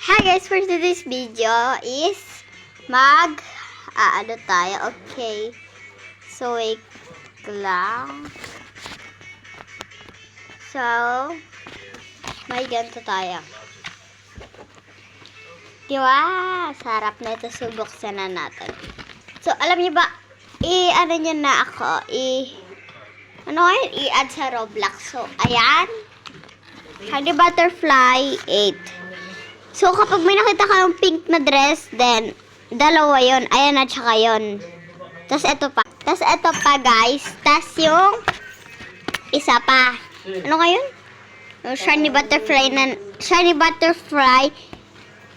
Hi guys, for today's video is ano tayo, okay. So, wait lang. So, may ganito tayo. Diba? Sarap na ito, subuksan na natin. So, alam niyo ba, ano nyo na ako, i-add sa Roblox. So, ayan. Honey Butterfly 8. So, kapag may nakita ka ng pink na dress, then, dalawa yon. Ayan at saka yun. Tapos, ito pa. Tapos, ito pa, guys. Tapos, yung isa pa. Ano ngayon? Yung Shiny Butterfly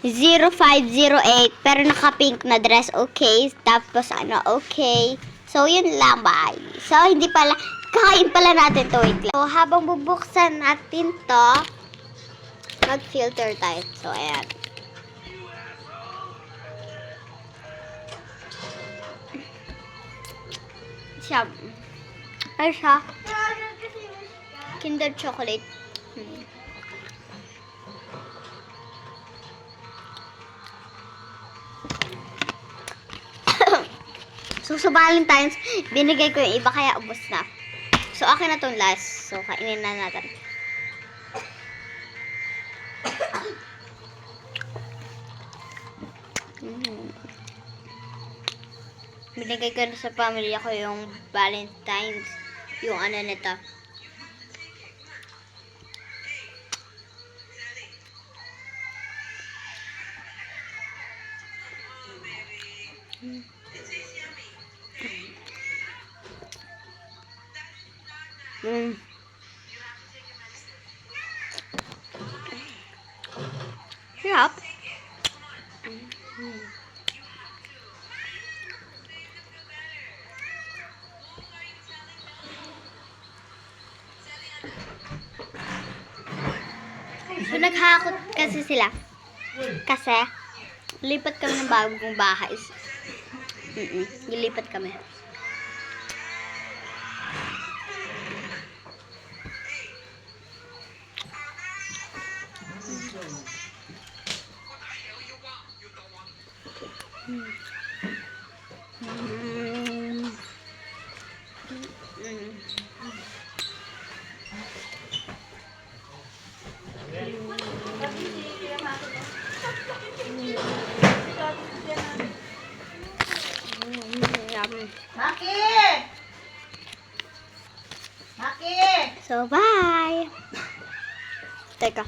0508. Pero naka-pink na dress. Okay. Tapos, okay. So, yun lang, bye. So, hindi pala, kakain pala natin to. Wait lang. So, habang bubuksan natin to, mag-filter tayo. So, ayan. Siya. Ano siya? Kinder chocolate. So, sa Valentine's, binigay ko yung iba kaya ubos na. So, akin na itong last. So, kainin na natin. Binigay ko na sa pamilya ko yung Valentine's. Yung ano nito. Sarap. So, naghakot kasi sila. Kasi, lipat kami ng bagong bahay. Nilipat kami. So, bye! Teka.